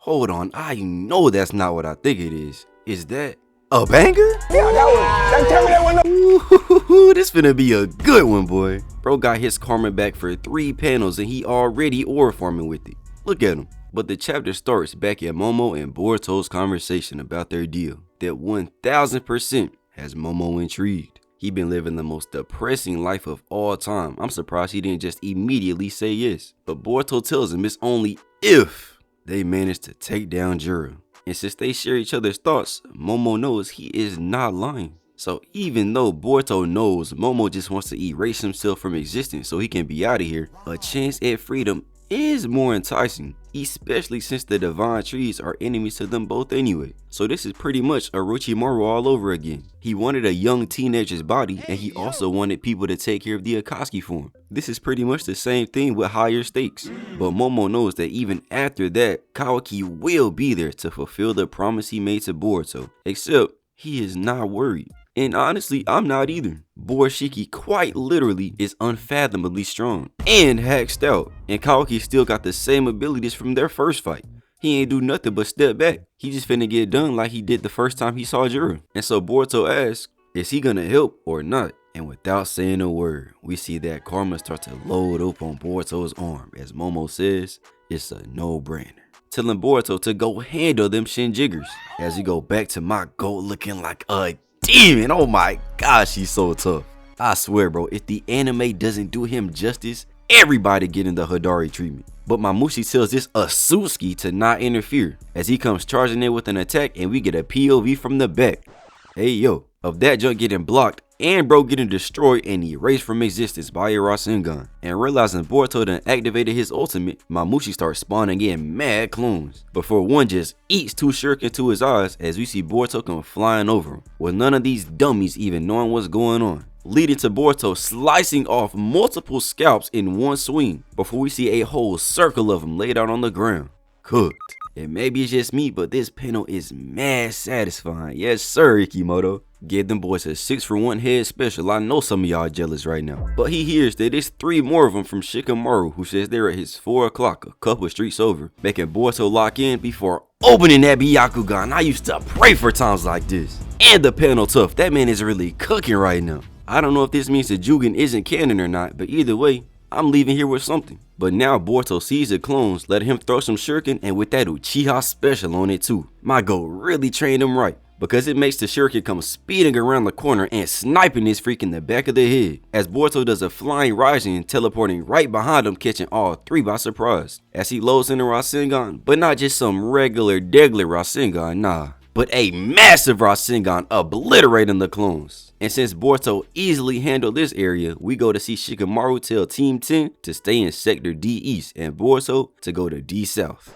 Hold on, I know that's not what I think it is. Is that a banger? Yeah, tell me that one. Ooh, this finna be a good one, boy. Bro got his karma back for 3 panels and he already ore farming with it. Look at him. But the chapter starts back at Momo and Boruto's conversation about their deal that 1000% has Momo intrigued. He been living the most depressing life of all time. I'm surprised he didn't just immediately say yes. But Boruto tells him it's only if they manage to take down Juro. And since they share each other's thoughts, Momo knows he is not lying. So even though Boruto knows Momo just wants to erase himself from existence so he can be out of here, a chance at freedom is more enticing, especially since the divine trees are enemies to them both anyway. So this is pretty much Orochimaru all over again. He wanted a young teenager's body and he also wanted people to take care of the Akatsuki for him. This is pretty much the same thing with higher stakes. But Momo knows that even after that, Kawaki will be there to fulfill the promise he made to Boruto, except he is not worried. And honestly, I'm not either. Momoshiki quite literally is unfathomably strong and hacked out, and Kawaki still got the same abilities from their first fight. He ain't do nothing but step back. He just finna get done like he did the first time he saw Juro. And so Boruto asks, is he gonna help or not? And without saying a word, we see that karma start to load up on Boruto's arm as Momo says, it's a no-brainer, telling Boruto to go handle them Shinjiggers. As we go back to my goat looking like a demon. Oh my gosh, he's so tough. I swear, bro, if the anime doesn't do him justice, everybody getting the Hidari treatment. But Momoshiki tells this Asusuki to not interfere as he comes charging in with an attack and we get a POV from the back. Hey yo, of that junk getting blocked and bro getting destroyed and erased from existence by a Rasengan. And realizing Boruto done activated his ultimate, Momoshiki starts spawning in mad clones. Before one just eats 2 shuriken to his eyes as we see Boruto come flying over him, with none of these dummies even knowing what's going on, leading to Boruto slicing off multiple scalps in one swing before we see a whole circle of them laid out on the ground. Cooked. And maybe it's just me, but this panel is mad satisfying. Yes sir, Ikimoto. Gave them boys a 6-for-1 head special. I know some of y'all jealous right now. But he hears that it's 3 more of them from Shikamaru, who says they're at his 4 o'clock, a couple streets over, making Boruto lock in before opening that Byakugan. I used to pray for times like this. And the panel tough. That man is really cooking right now. I don't know if this means the Jugen isn't canon or not, but either way, I'm leaving here with something. But now Boruto sees the clones, let him throw some shuriken, and with that Uchiha special on it too. My goat really trained him right, because it makes the shuriken come speeding around the corner and sniping this freak in the back of the head, as Boruto does a flying Raijin, teleporting right behind him, catching all 3 by surprise, as he loads in a Rasengan, but not just some regular degular Rasengan, nah, but a massive Rasengan obliterating the clones. And since Boruto easily handled this area, we go to see Shikamaru tell Team 10 to stay in Sector D East and Boruto to go to D South.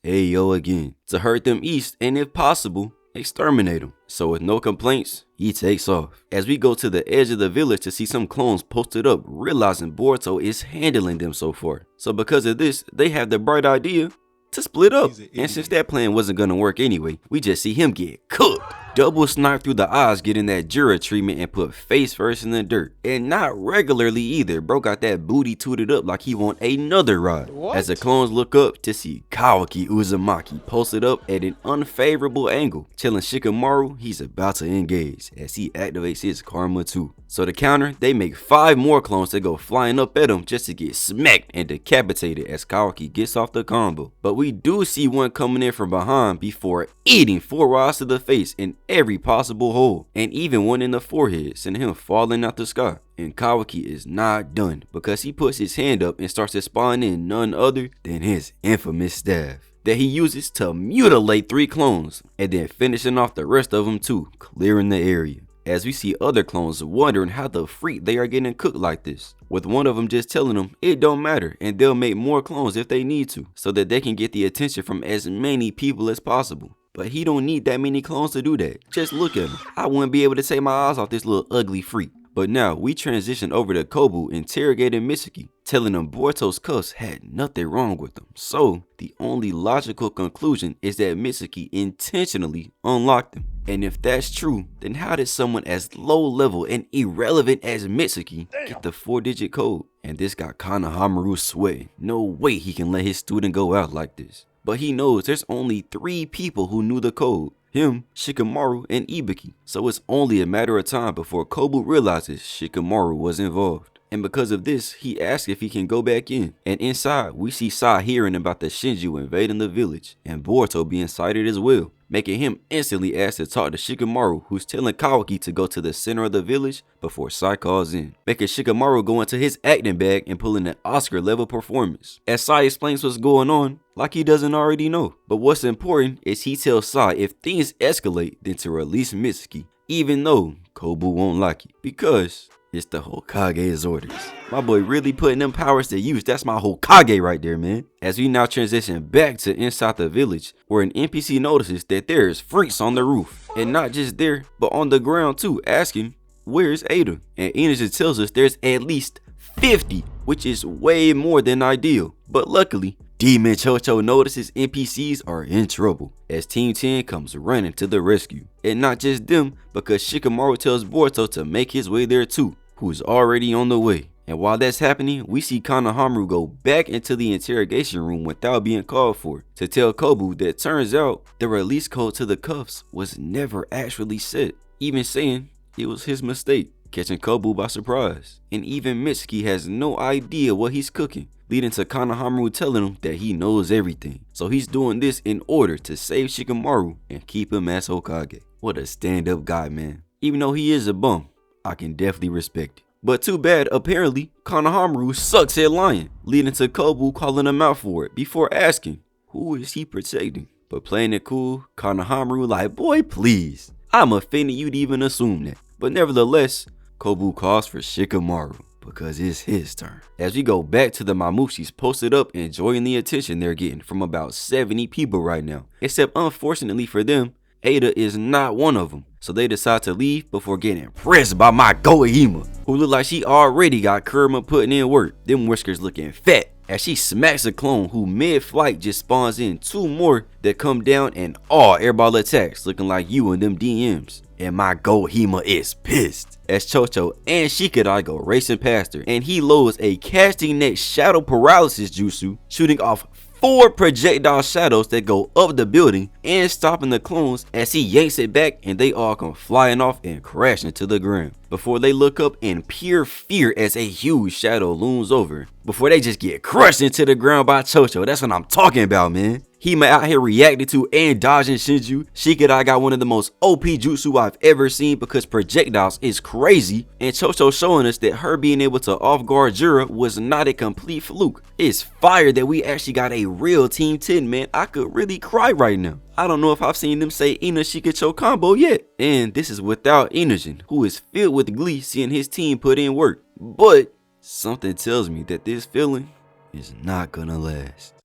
Hey yo again, to hurt them east and if possible, exterminate them. So with no complaints, he takes off. As we go to the edge of the village to see some clones posted up, realizing Boruto is handling them so far. So because of this, they have the bright idea to split up. And since that plan wasn't gonna work anyway, we just see him get cooked. Double snipe through the eyes, getting that Juro treatment and put face first in the dirt. And not regularly either. Bro got that booty tooted up like he want another ride. What? As the clones look up to see Kawaki Uzumaki posted up at an unfavorable angle, telling Shikamaru he's about to engage as he activates his karma too. So to counter, they make 5 more clones that go flying up at him just to get smacked and decapitated as Kawaki gets off the combo. But we do see one coming in from behind before eating 4 rods to the face in every possible hole, and even one in the forehead, sending him falling out the sky. And Kawaki is not done, because he puts his hand up and starts to spawn in none other than his infamous staff that he uses to mutilate 3 clones, and then finishing off the rest of them too, clearing the area. As we see other clones wondering how the freak they are getting cooked like this, with one of them just telling them it don't matter and they'll make more clones if they need to, so that they can get the attention from as many people as possible. But he don't need that many clones to do that. Just look at him. I wouldn't be able to take my eyes off this little ugly freak. But now we transition over to Kobu interrogating Mitsuki, telling him Boruto's cuffs had nothing wrong with them. So the only logical conclusion is that Mitsuki intentionally unlocked them. And if that's true, then how did someone as low level and irrelevant as Mitsuki get the 4-digit code? And this got Kanahamaru sweating. No way he can let his student go out like this. but he knows there's only 3 people who knew the code. Him, Shikamaru, and Ibiki. So it's only a matter of time before Kobu realizes Shikamaru was involved. And because of this, he asks if he can go back in. And inside, we see Sai hearing about the Shinju invading the village, and Boruto being sighted as well, making him instantly ask to talk to Shikamaru, who's telling Kawaki to go to the center of the village before Sai calls in, making Shikamaru go into his acting bag and pulling an Oscar-level performance. As Sai explains what's going on, like he doesn't already know. But what's important is he tells Sai if things escalate, then to release Mitsuki, even though Kobu won't like it, because it's the Hokage's orders. My boy really putting them powers to use. That's my Hokage right there, man. As we now transition back to inside the village, where an NPC notices that there's freaks on the roof. And not just there, but on the ground too, asking, where's Ada? And Inogen tells us there's at least 50, which is way more than ideal. But luckily, Demon Chocho notices NPCs are in trouble as Team 10 comes running to the rescue. And not just them, because Shikamaru tells Boruto to make his way there too, who's already on the way. And while that's happening, we see Konohamaru go back into the interrogation room without being called for, to tell Kobu that turns out the release code to the cuffs was never actually set, even saying it was his mistake, catching Kobu by surprise. And even Mitsuki has no idea what he's cooking, leading to Konohamaru telling him that he knows everything. So he's doing this in order to save Shikamaru and keep him as Hokage. What a stand-up guy, man. Even though he is a bum, I can definitely respect it. But too bad, apparently, Konohamaru sucks at lying, leading to Kobu calling him out for it before asking, who is he protecting? But playing it cool, Konohamaru like, boy, please. I'm offended you'd even assume that. But nevertheless, Kobu calls for Shikamaru, because it's his turn. As we go back to the Mamushis posted up enjoying the attention they're getting from about 70 people right now. Except unfortunately for them, Ada is not one of them. So they decide to leave before getting impressed by my Goihima, who look like she already got Kurama putting in work. Them whiskers looking fat. As she smacks a clone who mid-flight just spawns in 2 more that come down and all airball attacks looking like you and them DMs. And my Gohima is pissed as Chocho and Shikadai go racing past her, and he loads a casting net shadow paralysis jutsu, shooting off 4 projectile shadows that go up the building and stopping the clones as he yanks it back and they all come flying off and crash into the ground before they look up in pure fear as a huge shadow looms over before they just get crushed into the ground by Chocho. That's what I'm talking about, man. Hima out here reacting to and dodging Shinju. Shikadai got one of the most OP jutsu I've ever seen because projectiles is crazy. And Chocho showing us that her being able to off guard Jura was not a complete fluke. It's fire that we actually got a real Team 10, man. I could really cry right now. I don't know if I've seen them say Ina Shikacho combo yet. And this is without Inogen, who is filled with glee seeing his team put in work. But something tells me that this feeling is not gonna last.